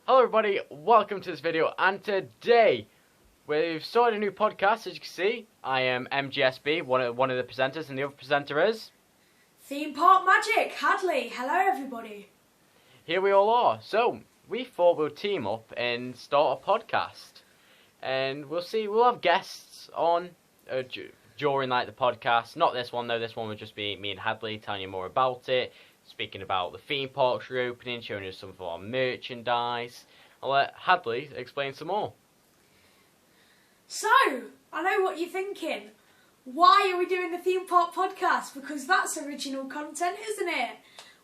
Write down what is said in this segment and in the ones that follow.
Hello everybody, welcome to this video, and today we've started a new podcast. As you can see, I am MGSB, one of the presenters, and the other presenter is... Theme Park Magic, Hadley. Hello everybody. Here we all are. So, we thought we'll team up and start a podcast. And we'll have guests on during the podcast. Not this one though, this one will just be me and Hadley telling you more about it. Speaking about the theme parks reopening, showing us some of our merchandise. I'll let Hadley explain some more. So, I know what you're thinking. Why are we doing the theme park podcast? Because that's original content, isn't it?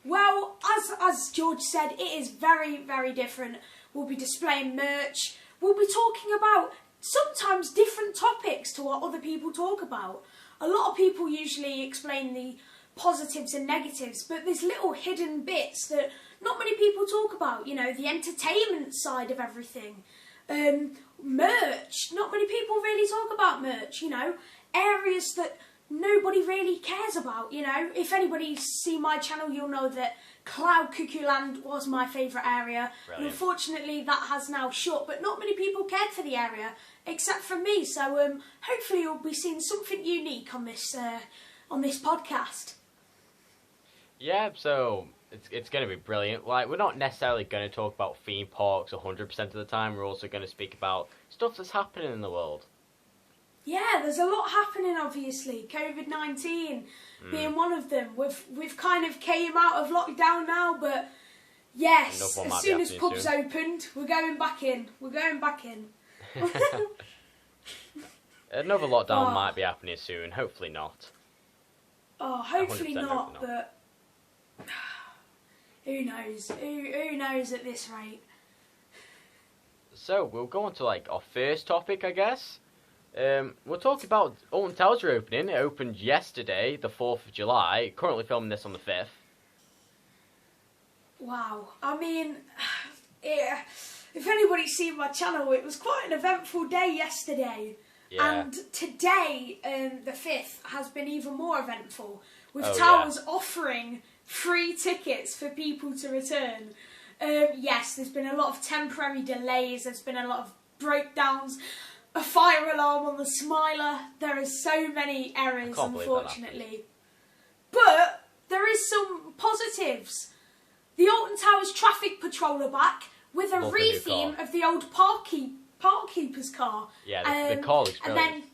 Well, as George said, it is very, very different. We'll be displaying merch. We'll be talking about sometimes different topics to what other people talk about. A lot of people usually explain the positives and negatives, but there's little hidden bits that not many people talk about, you know, the entertainment side of everything. Merch, not many people really talk about merch, you know, areas that nobody really cares about, you know. If anybody's seen my channel, you'll know that Cloud Cuckoo Land was my favourite area. And unfortunately that has now shut, but not many people cared for the area, except for me, so hopefully you'll be seeing something unique on this podcast. Yeah, so it's going to be brilliant. Like, we're not necessarily going to talk about theme parks 100% of the time. We're also going to speak about stuff that's happening in the world. Yeah, there's a lot happening, obviously. COVID-19 being one of them. We've kind of came out of lockdown now, but yes, as soon as pubs opened, we're going back in. We're going back in. Another lockdown might be happening soon. Hopefully not. Oh, hopefully not, but who knows? Who knows at this rate? So, we'll go on to, our first topic, I guess. We'll talk about Alton Towers reopening. It opened yesterday, the 4th of July. Currently filming this on the 5th. Wow. I mean, if anybody's seen my channel, it was quite an eventful day yesterday. Yeah. And today, the 5th, has been even more eventful, with Towers offering free tickets for people to return. Yes, there's been a lot of temporary delays, there's been a lot of breakdowns, a fire alarm on the Smiler. There are so many errors, unfortunately. But there is some positives. The Alton Towers traffic patrol are back with a retheme of the old Parkkeeper's car. Yeah, the car looks brilliant. And then,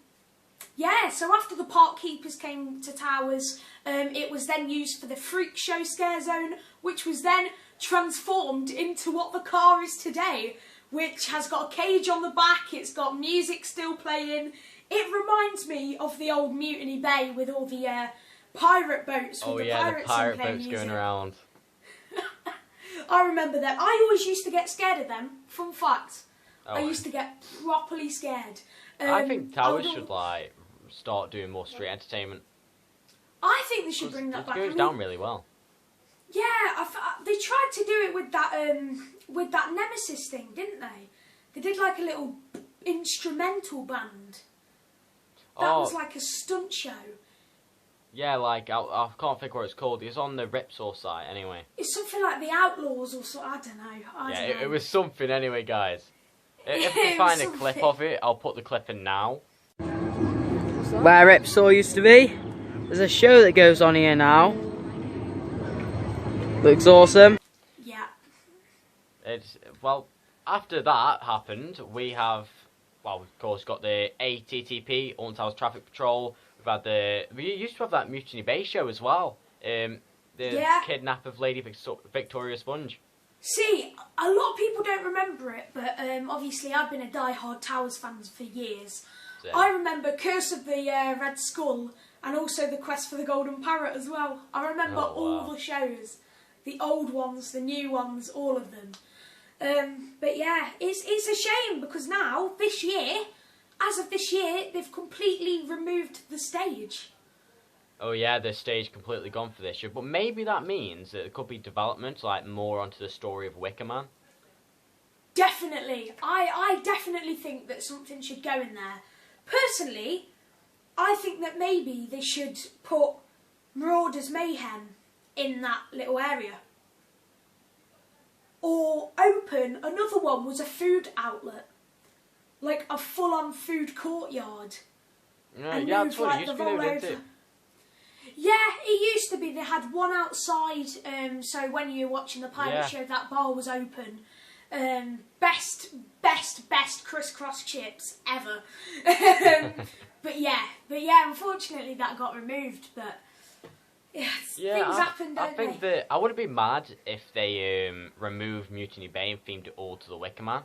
yeah, so after the Parkkeepers came to Towers, it was then used for the Freak Show Scare Zone, which was then transformed into what the car is today, which has got a cage on the back, it's got music still playing. It reminds me of the old Mutiny Bay with all the pirate boats with the pirates the pirate boats music going around. I remember them. I always used to get scared of them. Fun fact. I used to get properly scared. I think Towers should start doing more street entertainment. I think they should bring that back. It goes down really well. Yeah, they tried to do it with that Nemesis thing, didn't they? They did like a little instrumental band. That was like a stunt show. Yeah, I can't think what it's called. It's on the Ripsaw site anyway. It's something like the Outlaws or something. I don't know. It was something anyway, guys. If we find a clip of it, I'll put the clip in now. Where Ripsaw used to be. There's a show that goes on here now. Looks awesome. Yeah. Well, after that happened, we have, of course, got the ATTP, Alton Towers Traffic Patrol. We used to have that Mutiny Bay show as well. The kidnap of Lady Victoria Sponge. See, a lot of people don't remember it, but obviously I've been a die-hard Towers fan for years. Yeah. I remember Curse of the Red Skull and also the Quest for the Golden Parrot as well. I remember all the shows. The old ones, the new ones, all of them. But yeah, it's a shame because now, as of this year, they've completely removed the stage. Oh yeah, the stage completely gone for this year. But maybe that means that it could be development, more onto the story of Wicker Man. Definitely. I definitely think that something should go in there. Personally, I think that maybe they should put Marauders Mayhem in that little area. or open. Another one was a food outlet, like a full-on food courtyard. Yeah, And yeah, move, that's what like, it used the to be, roll didn't over. it? Yeah, it used to be. They had one outside, so when you were watching the pilot show, that bar was open. Best crisscross chips ever. But yeah, unfortunately that got removed. But things happen, don't I think they? that I wouldn't be mad if they removed Mutiny Bay and themed it all to the Wicker Man.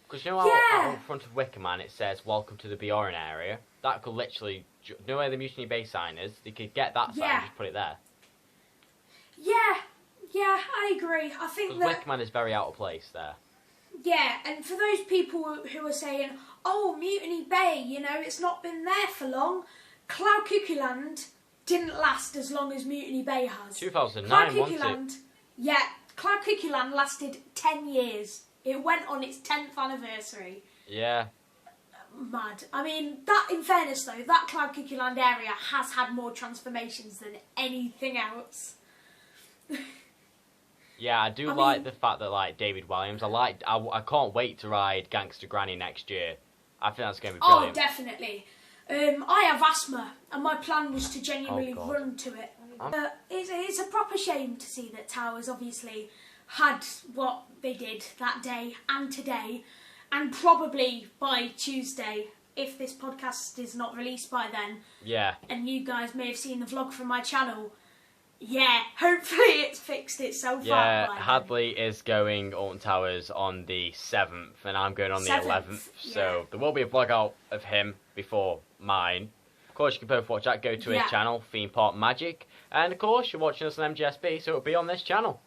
Because you know how out in front of Wicker Man it says "Welcome to the Bjorn area." That could literally, you know where the Mutiny Bay sign is? They could get that sign and just put it there. Yeah, I agree. I think that Wicker Man is very out of place there. Yeah, and for those people who are saying, "Oh, Mutiny Bay, you know, it's not been there for long," Cloud Cuckoo Land didn't last as long as Mutiny Bay has. 2009, wasn't it? Yeah, Cloud Cuckoo Land lasted 10 years. It went on its 10th anniversary. Yeah. Mad. I mean, that, in fairness though, that Cloud Cuckoo Land area has had more transformations than anything else. Yeah, I do like the fact that, like, David Williams, I can't wait to ride Gangster Granny next year. I think that's going to be brilliant. Oh, definitely. I have asthma, and my plan was to genuinely run to it. It's a proper shame to see that Towers obviously had what they did that day and today, and probably by Tuesday, if this podcast is not released by then. Yeah. And you guys may have seen the vlog from my channel. Yeah, hopefully it's fixed itself out. Yeah, Hadley is going Alton Towers on the 7th, and I'm going on the 11th. So there will be a vlog out of him before mine. Of course, you can both watch that. Go to his channel, Theme Park Magic. And of course, you're watching us on MGSB, so it'll be on this channel.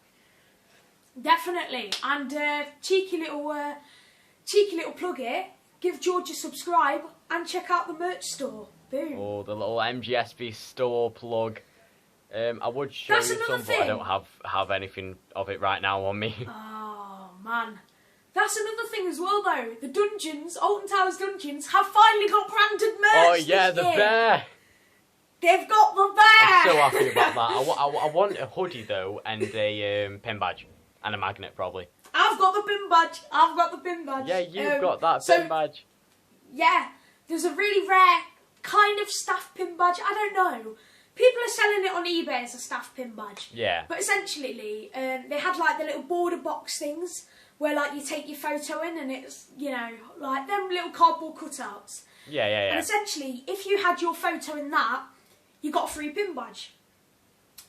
Definitely. And cheeky little plug here. Give George a subscribe and check out the merch store. Boom. Oh, the little MGSB Store plug. I would show you some, but I don't have anything of it right now on me. Oh, man. That's another thing as well, though. The dungeons, Alton Towers dungeons, have finally got branded merch. Oh, yeah, the bear. They've got the bear. I'm so happy about that. I want a hoodie, though, and a pin badge. And a magnet, probably. I've got the pin badge. Yeah, you've got that pin badge. Yeah, there's a really rare kind of staff pin badge. I don't know. People are selling it on eBay as a staff pin badge. Yeah. But essentially, they had like the little border box things where like you take your photo in and it's, you know, like them little cardboard cutouts. Yeah. And essentially, if you had your photo in that, you got a free pin badge.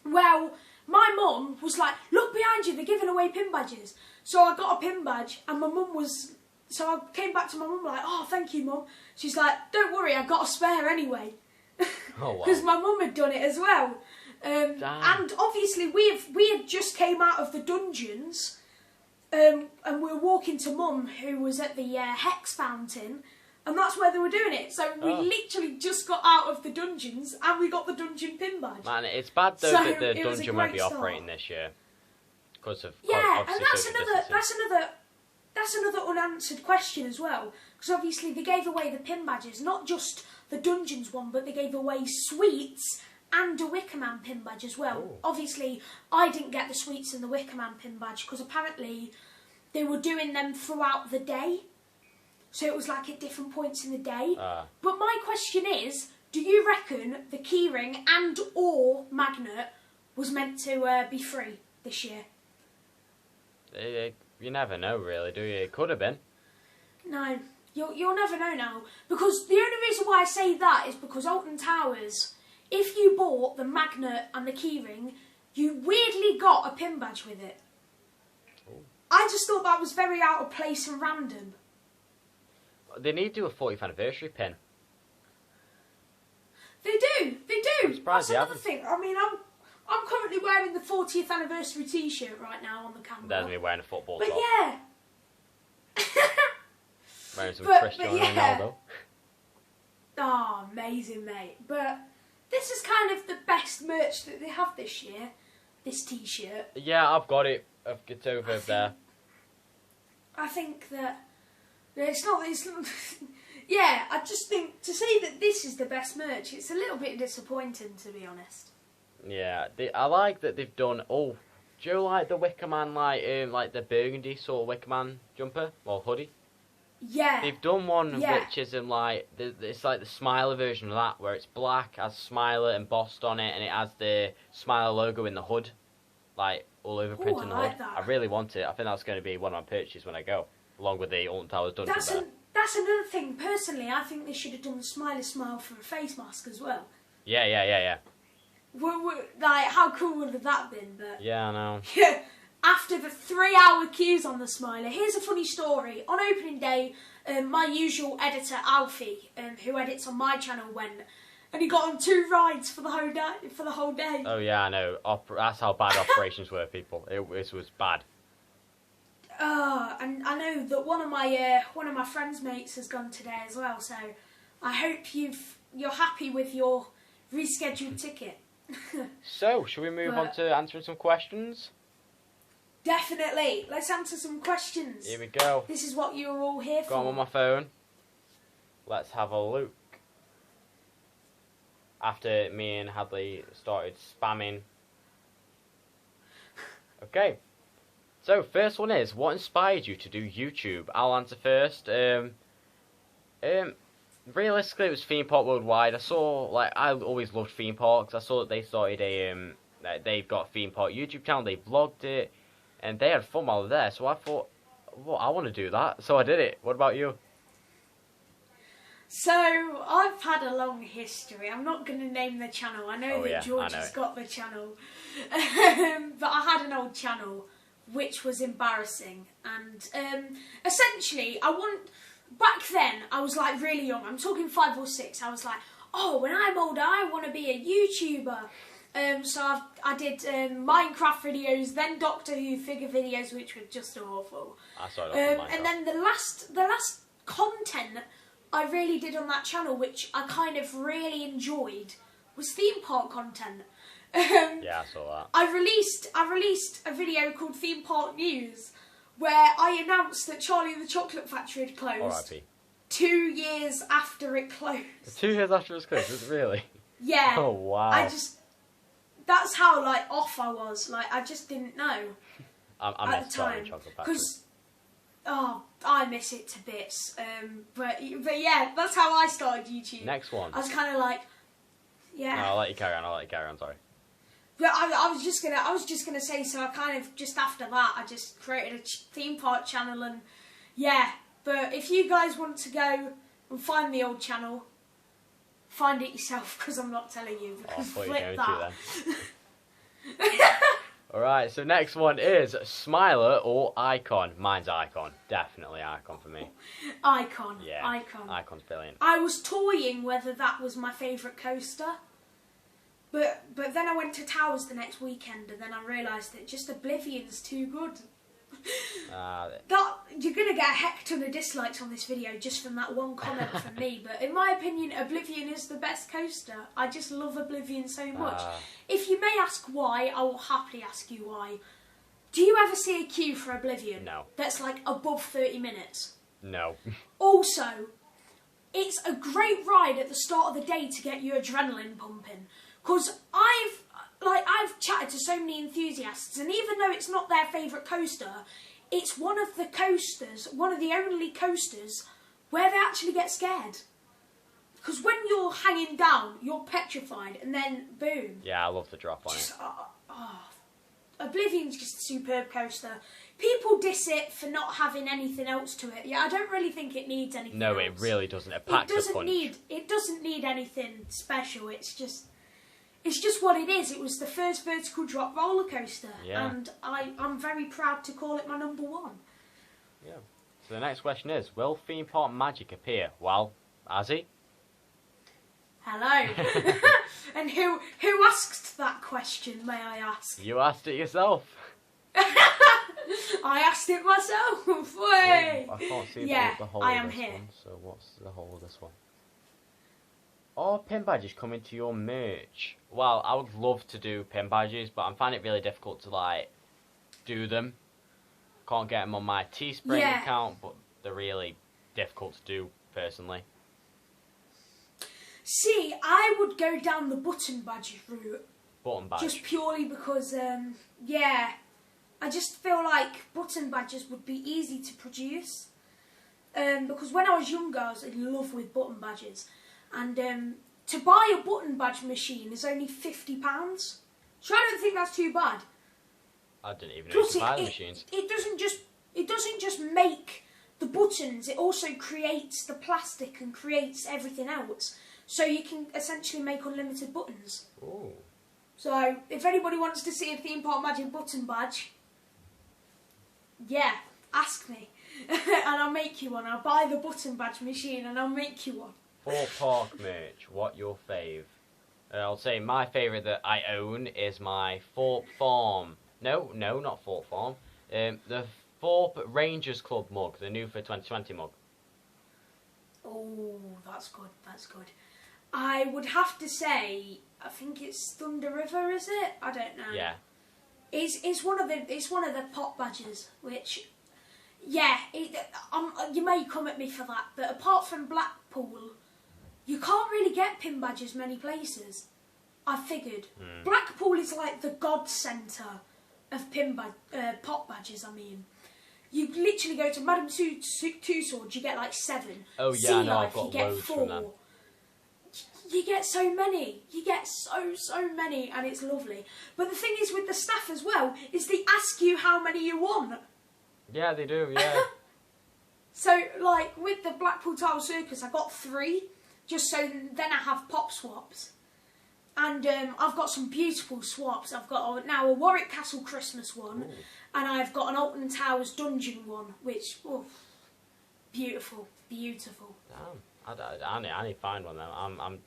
Well, my mum was like, "Look behind you, they're giving away pin badges." So I got a pin badge and my mum was... So I came back to my mum like, "Oh, thank you, Mum." She's like, "Don't worry, I've got a spare anyway." Oh, wow. Because my mum had done it as well. And obviously we had just came out of the dungeons and we were walking to Mum, who was at the Hex Fountain, and that's where they were doing it. So we literally just got out of the dungeons and we got the dungeon pin badge. Man, it's bad though that the dungeon won't be operating this year. Because of and that's another unanswered question as well. Because obviously they gave away the pin badges, not just the dungeons one, but they gave away sweets and a Wicker Man pin badge as well. Ooh. Obviously, I didn't get the sweets and the Wicker Man pin badge because apparently they were doing them throughout the day. So it was like at different points in the day. But my question is, do you reckon the keyring and or magnet was meant to be free this year? You never know, really, do you? It could have been. No, you'll never know now. Because the only reason why I say that is because Alton Towers, if you bought the magnet and the keyring, you weirdly got a pin badge with it. Ooh. I just thought that was very out of place and random. They need to do a 40th anniversary pin. They do. I'm surprised That's another thing. I mean, I'm currently wearing the 40th anniversary T-shirt right now on the camera. There's me wearing a football top. Yeah. Wearing some Cristiano Ronaldo. Oh, amazing, mate. But this is kind of the best merch that they have this year. This T-shirt. Yeah, I've got it. It's over there. I think that it's not. Yeah, I just think to say that this is the best merch, it's a little bit disappointing, to be honest. Yeah, I like that they've done... Oh, Do you like the Wicker Man, like the burgundy sort of Wicker Man jumper or hoodie? Yeah. They've done one Yeah. which is in it's like the Smiler version of that, where it's black, has Smiler embossed on it, and it has the Smiler logo in the hood, like all over print in the like hood. that. I really want it. I think that's going to be one of my purchases when I go, along with the Alton Towers Dungeon Bear. That's another thing. Personally, I think they should have done the Smiler Smile for a face mask as well. Yeah. Like, how cool would have that been? But Yeah, I know. after the 3-hour queues on the Smiler, here's a funny story. On opening day, my usual editor Alfie, who edits on my channel, went and he got on 2 rides for the whole day. Oh yeah, I know. That's how bad operations were, people. It was bad. And I know that one of my friends' mates has gone today as well. So I hope you're happy with your rescheduled ticket. So, should we move on to answering some questions? Definitely. Let's answer some questions. Here we go. This is what you're all here for. Got 'em on my phone. Let's have a look. After me and Hadley started spamming. Okay. So, first one is, what inspired you to do YouTube? I'll answer first. Realistically, it was Theme Park Worldwide. I always loved theme parks. I saw that they started they've got a theme park YouTube channel. They vlogged it, and they had fun while they were there. So I thought, well, I want to do that. So I did it. What about you? So, I've had a long history. I'm not going to name the channel. I know that George has got the channel. But I had an old channel, which was embarrassing. And essentially, back then, I was like really young. I'm talking 5 or 6. I was like, oh, when I'm older, I want to be a YouTuber. So I did Minecraft videos, then Doctor Who figure videos, which were just awful. I started off with Minecraft. And then the last content I really did on that channel, which I kind of really enjoyed, was theme park content. Yeah, I saw that. I released a video called Theme Park News, where I announced that Charlie and the Chocolate Factory had closed. R.I.P. 2 years after it closed. 2 years after it was closed, was it really? Yeah. Oh wow. That's how off I was. I just didn't know. I miss Charlie and Chocolate Factory. I miss it to bits. But yeah, that's how I started YouTube. Next one. I was kind of like, yeah. No, I'll let you carry on. Sorry. But I was just gonna say, so I kind of just after that I just created a theme park channel, and yeah. But if you guys want to go and find the old channel, find it yourself, because I'm not telling you. Oh, I Because thought you were flip going that. to then. Alright, so next one is Smiler or Icon. Mine's Icon. Definitely Icon for me. Icon. Yeah. Icon. Icon's brilliant. I was toying whether that was my favourite coaster. But then I went to Towers the next weekend, and then I realised that just Oblivion's too good. You're going to get a heck ton of dislikes on this video just from that one comment from me, but in my opinion, Oblivion is the best coaster. I just love Oblivion so much. If you may ask why, I will happily ask you why. Do you ever see a queue for Oblivion? No. That's like above 30 minutes? No. Also, it's a great ride at the start of the day to get your adrenaline pumping. Because I've chatted to so many enthusiasts, and even though it's not their favourite coaster, it's one of the only coasters where they actually get scared. Because when you're hanging down, you're petrified, and then boom. Yeah, I love the drop on it. Oblivion's just a superb coaster. People diss it for not having anything else to it. Yeah, I don't really think it needs anything else. No, it really doesn't. It packs a punch. It doesn't need anything special. It's just what it is. It was the first vertical drop roller coaster, and I'm very proud to call it my number 1. Yeah. So the next question is, will theme park magic appear? Well, has he? Hello. And who asked that question, may I ask? You asked it yourself. I asked it myself. Way. I can't see the whole I of am this here. one, so what's the whole of this one? Are pin badges coming to your merch? Well, I would love to do pin badges, but I'm finding it really difficult to do them. Can't get them on my Teespring account, but they're really difficult to do personally. See, I would go down the button badge route. Button badge. Just purely because, I just feel like button badges would be easy to produce. Because when I was younger, I was in love with button badges. And to buy a button badge machine is only £50. So I don't think that's too bad. I didn't even know you could buy the machines. It doesn't just make the buttons, it also creates the plastic and creates everything else. So you can essentially make unlimited buttons. Ooh. So if anybody wants to see a Theme Park Magic button badge, yeah, ask me. And I'll make you one. I'll buy the button badge machine and I'll make you one. For park merch, what your fave? I'll say my favourite that I own is my Thorpe Farm. No, not Thorpe Farm. The Thorpe Rangers Club mug, the new for 2020 mug. Oh, that's good. That's good. I would have to say, I think it's Thunder River, is it? I don't know. Yeah. It's one of the pop badges, which, yeah, you may come at me for that, but apart from Blackpool, you can't really get pin badges many places. I figured. Blackpool is like the god centre of pop badges. I mean, you literally go to Madame Tussauds, you get like 7. Oh yeah, Sea I know. Life, I've got you get loads 4. from them. You get so many. You get so many, and it's lovely. But the thing is with the staff as well, is they ask you how many you want. Yeah, they do, yeah. So, like, with the Blackpool Tile Circus, I got 3, just so then I have pop swaps. And I've got some beautiful swaps. I've got now a Warwick Castle Christmas one, and I've got an Alton Towers Dungeon one, which, beautiful, beautiful. Damn. I need to find one then.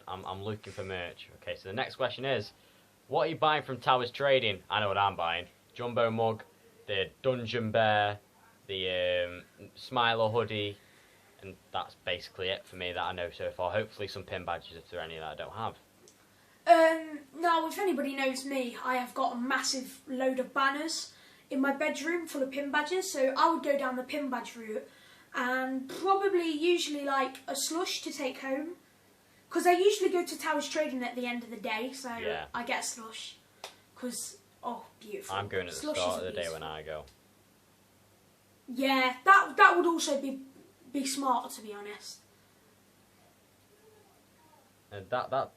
I'm looking for merch. Okay, so the next question is, what are you buying from Towers Trading? I know what I'm buying. Jumbo mug, the Dungeon Bear, the Smiler hoodie, and that's basically it for me that I know so far. Hopefully some pin badges if there are any that I don't have. Now, if anybody knows me, I have got a massive load of banners in my bedroom full of pin badges, so I would go down the pin badge route. And probably usually like a slush to take home, because I usually go to Towers Trading at the end of the day, so yeah. I get a slush, because beautiful. I'm going at the Slushes start of the day when I go. Yeah, that would also be smarter, to be honest. And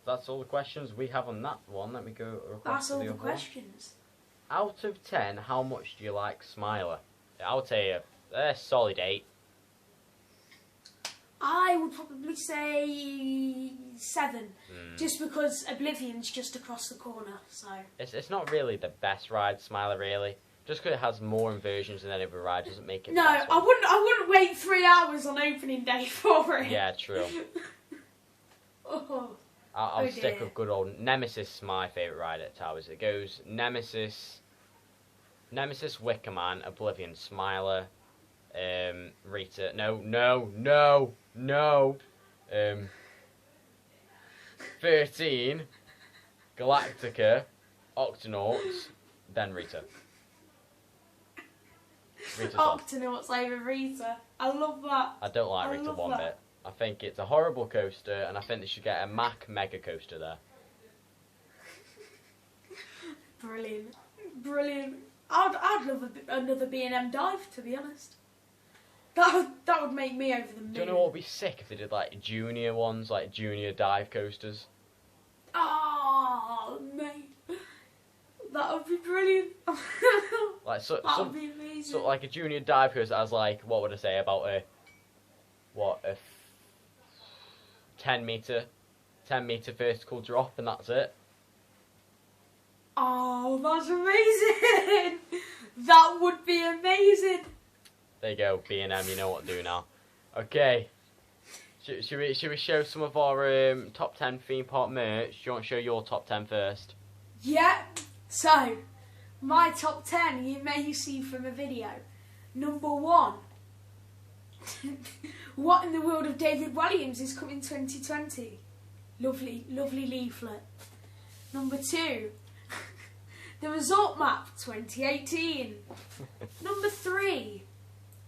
that's all the questions we have on that one. Let me go across That's to all the the other questions. One. Out of 10, how much do you like Smiler? I would say a solid 8. I would probably say 7, just because Oblivion's just across the corner. So it's not really the best ride, Smiler, really. Just because it has more inversions than any other ride doesn't make it. No, the best one. I wouldn't wait 3 hours on opening day for it. Yeah, true. I'll stick with good old Nemesis. Is my favourite ride at Towers. It goes Nemesis, Wickerman, Oblivion, Smiler, Rita. No. 13, Galactica, Octonauts, then Rita. Octonauts over Rita. I love that. I don't like Rita one bit. I think it's a horrible coaster, and I think they should get a Mack Mega Coaster there. Brilliant. I'd love another B&M dive, to be honest. That would make me over the moon. Do you know what would be sick if they did like junior ones, like junior dive coasters? Oh, mate. That would be brilliant. Like that would be amazing. So like a junior dive coaster has like, what would I say, about a 10 metre vertical drop, and that's it. Oh, that's amazing. That would be amazing. There you go, B&M, you know what to do now. Okay. Should we show some of our top 10 theme park merch? Do you want to show your top 10 first? Yeah. So, my top 10 you may see from a video. Number 1. What in the World of David Williams is coming 2020? Lovely leaflet. Number 2. The Resort Map 2018. Number 3.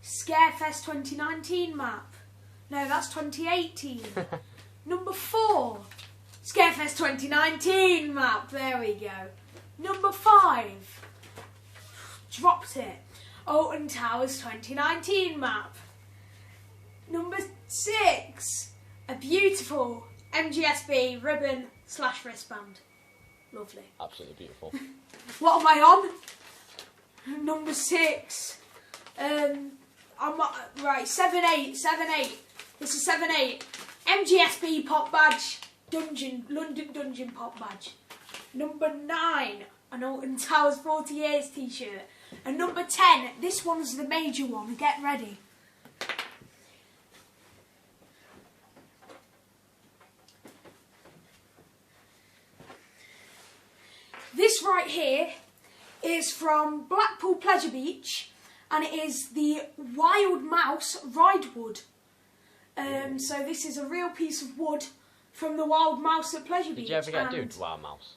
Scarefest 2019 map. No, that's 2018. Number 4. Scarefest 2019 map. There we go. Number 5. dropped it. Alton Towers 2019 map. Number 6, a beautiful MGSB ribbon/wristband. Lovely. Absolutely beautiful. What am I on? Number 6. I'm right. 7-8. This is 7-8. MGSB pop badge. London Dungeon pop badge. Number 9. An Alton Towers 40 years t-shirt. And number 10. This one's the major one. Get ready. This right here is from Blackpool Pleasure Beach, and it is the Wild Mouse ride wood. So this is a real piece of wood from the Wild Mouse at Pleasure Beach. Did you ever get to do Wild Mouse?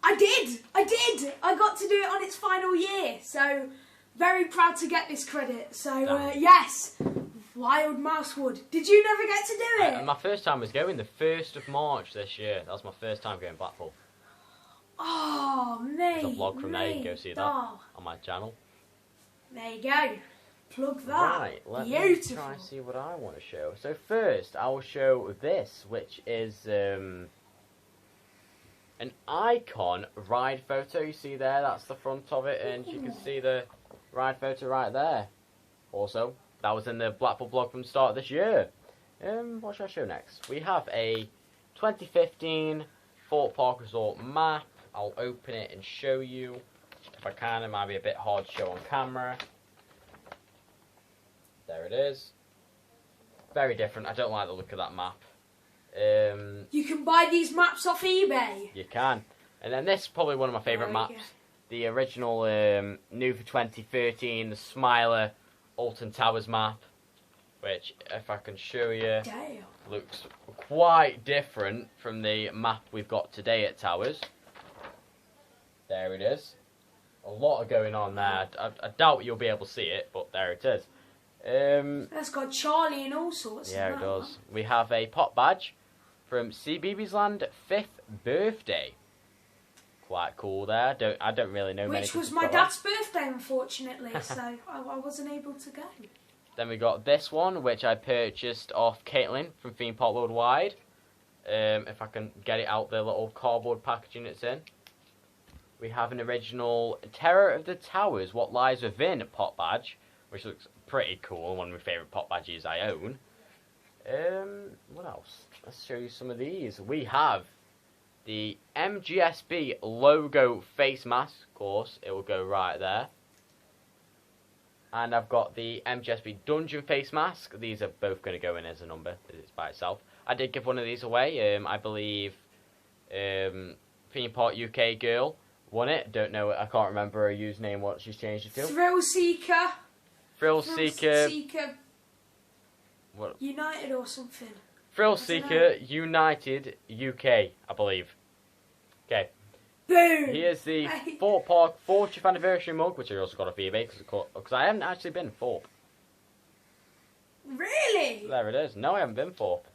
I did. I got to do it on its final year, so very proud to get this credit. So yes, Wild Mouse wood. Did you never get to do it? My first time was going the 1st of March this year. That was my first time going Blackpool. Oh, mate. There's a vlog from there, you can go see that on my channel. There you go. Plug that. Right, let Beautiful. me try and see what I want to show. So first, I will show this, which is an icon ride photo. You see there, that's the front of it, and you can see the ride photo right there. Also, that was in the Blackpool vlog from the start of this year. What should I show next? We have a 2015 Thorpe Park Resort map. I'll open it and show you. If I can, it might be a bit hard to show on camera. There it is. Very different. I don't like the look of that map. You can buy these maps off eBay. You can. And then this is probably one of my favourite maps. The original new for 2013, the Smiler Alton Towers map. Which, if I can show you, looks quite different from the map we've got today at Towers. There it is. A lot going on there. I doubt you'll be able to see it, but there it is. That's got Charlie and all sorts. Yeah, it does. We have a pop badge from CBeebies Land 5th birthday. Quite cool there. I don't really know many people. Which was my dad's birthday, unfortunately, so I wasn't able to go. Then we got this one, which I purchased off Caitlin from Theme Park Worldwide. If I can get it out the little cardboard packaging it's in. We have an original Terror of the Towers, What Lies Within pop badge, which looks pretty cool. One of my favourite pop badges I own. What else? Let's show you some of these. We have the MGSB logo face mask, of course. It will go right there. And I've got the MGSB Dungeon face mask. These are both going to go in as a number. It's by itself. I did give one of these away. I believe Theme Park UK girl won it. Don't know. I can't remember her username. What she's changed it to. Thrill Seeker. Thrill Seeker. What? United or something. Thrill Seeker United UK, I believe. Okay. Boom! Here's the Thorpe Park 40th anniversary mug, which I also got off eBay because I haven't actually been Thorpe. Really? There it is. No, I haven't been Thorpe.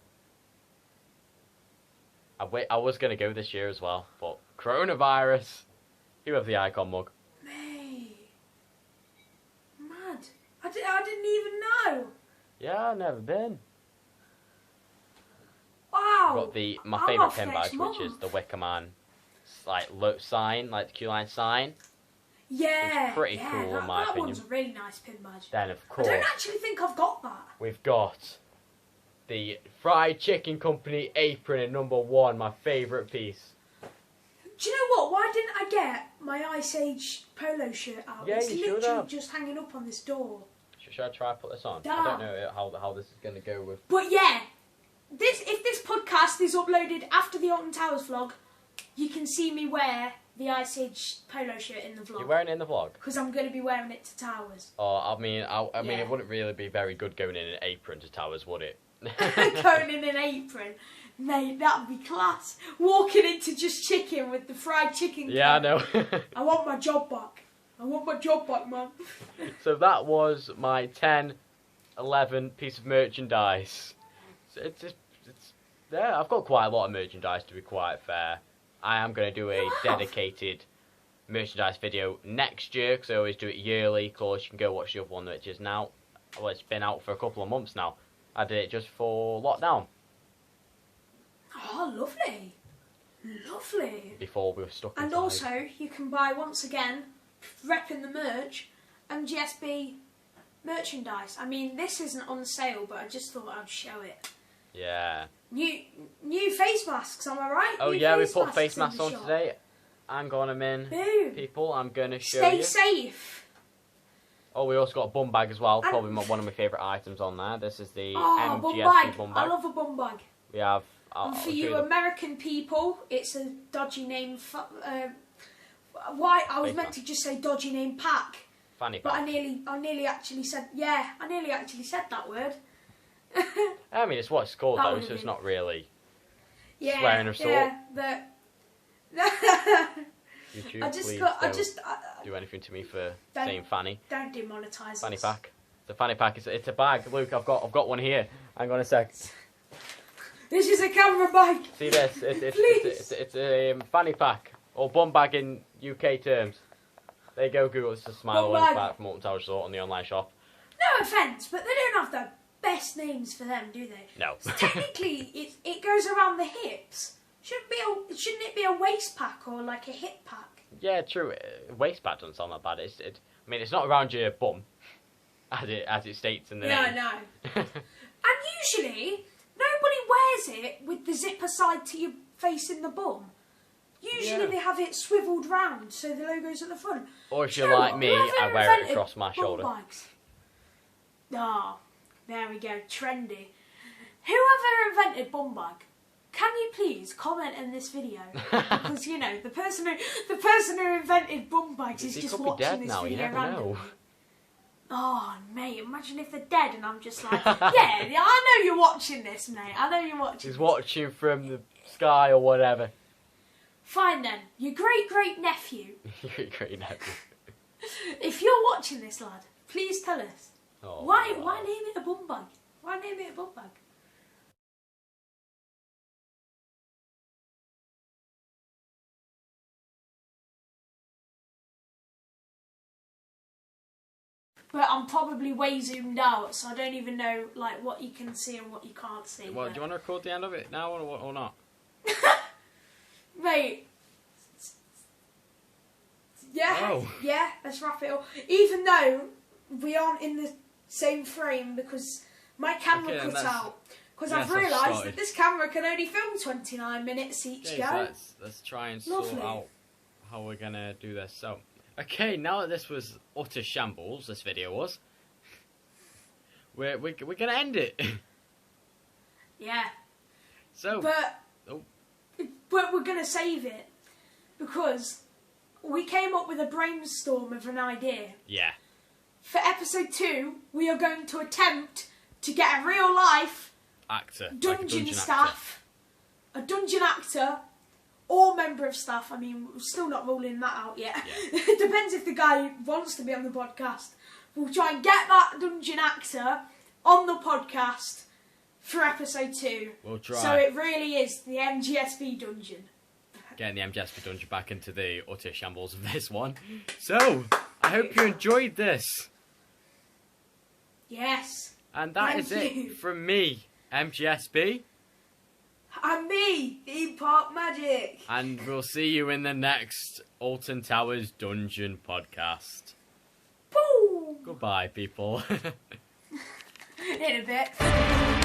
I was going to go this year as well, but coronavirus. You have the icon mug. Mate. Mad. I didn't even know. Yeah, I've never been. Wow. I've got my favourite pin badge, which is the Wicker Man sign, like the Q Line sign. Yeah. It's pretty cool in my opinion. That one's a really nice pin badge. Then of course, I don't actually think I've got that. we've got the Fried Chicken Company apron in #1, my favourite piece. Do you know what? Why didn't I get my Ice Age polo shirt out? Yeah, it's you should literally have. just hanging up on this door. Should I try to put this on? Damn. I don't know how this is going to go with. But yeah, if this podcast is uploaded after the Alton Towers vlog, you can see me wear the Ice Age polo shirt in the vlog. You're wearing it in the vlog? Because I'm going to be wearing it to Towers. Oh, I mean, Yeah. it wouldn't really be very good going in an apron to Towers, would it? Going in an apron. Mate, that'd be class. Walking into just chicken with the fried chicken. Yeah, I know. I want my job back. I want my job back, man. So that was my 10-11 piece of merchandise. So yeah, I've got quite a lot of merchandise to be quite fair. I am going to do a dedicated merchandise video next year, because I always do it yearly. Of course, you can go watch the other one, which is now, well, it's been out for a couple of months now. I did it just for lockdown. Oh, lovely. Lovely. Before we were stuck inside. And also, you can buy, once again, repping the merch, MGSB merchandise. I mean, this isn't on sale, but I just thought I'd show it. Yeah. New face masks, am I right? Oh new yeah, we put face masks on shop. today. I'm gonna them in. Boom. People, I'm gonna show Stay you. safe. Oh, we also got a bum bag as well. And Probably one of my favourite items on there. This is the bum MGSB bum bag. I love a bum bag. We have. And for you American people, it's a dodgy name. Why I was Face meant mask. to just say dodgy name pack, Fanny but pack. I nearly actually said that word. I mean, it's what it's called That though, would've so it's been- not really Yeah, swearing of sort. yeah. YouTube, I just please got. don't do anything to me for Don't- saying fanny. Don't demonetise Fanny us. pack. The fanny pack is it's a bag. Luke, I've got one here. Hang on a sec. This is a camera bag. See this? It's a fanny pack or bum bag in UK terms. There you go, Google. It's a smile Bum one bag. back from Alton Tower Resort on the online shop. No offence, but they don't have the best names for them, do they? No. So technically, it goes around the hips. Shouldn't it be a waist pack or like a hip pack? Yeah, true. Waistband doesn't sound that bad. I mean, it's not around your bum, as it states in the Yeah, I name. know. And usually, nobody wears it with the zipper side to your face in the bum. Usually Yeah. they have it swiveled round so the logo's at the front. Or if Do you're you know like what? me, Whoever I wear it invented across my bum shoulder. bags. Ah, there we go, trendy. Whoever invented bum bag, can you please comment in this video? Because you know the person who invented bum bags is He just could be watching dead this now. You video never randomly. know. Oh, mate, imagine if they're dead and I'm just like, yeah, I know you're watching this, mate. I know you're watching. He's watching from the sky or whatever. Fine then, your great-great-nephew. Great nephew. If you're watching this, lad, please tell us. Oh, Why wow. name it a bum bag? Why name it a bum bag? But I'm probably way zoomed out, so I don't even know like what you can see and what you can't see. Well, but- do you want to record the end of it now or not? Mate. Yeah, Oh. yeah, let's wrap it up. Even though we aren't in the same frame because my camera Okay, then cut let's- out. Because yes, I've I've realised started. that this camera can only film 29 minutes each Okay, go. so let's try and sort Lovely. out how we're gonna do this. So, okay, now that this was utter shambles, this video was, we're gonna end it. Yeah. So, But, Oh. but we're going to save it because we came up with a brainstorm of an idea. yeah, For episode 2, we are going to attempt to get a real life actor, like a dungeon actor. staff, a dungeon actor, or member of staff. I mean, we're still not ruling that out yet. Yeah. It depends if the guy wants to be on the podcast. We'll try and get that dungeon actor on the podcast for episode 2. We'll try. So it really is the MGSB dungeon. Getting the MGSB Dungeon back into the utter shambles of this one. So, I hope you enjoyed this. Yes. And that Thank is it you. from me, MGSB. And me, Theme Park Magic. And we'll see you in the next Alton Towers Dungeon podcast. Boom. Goodbye, people. In a bit.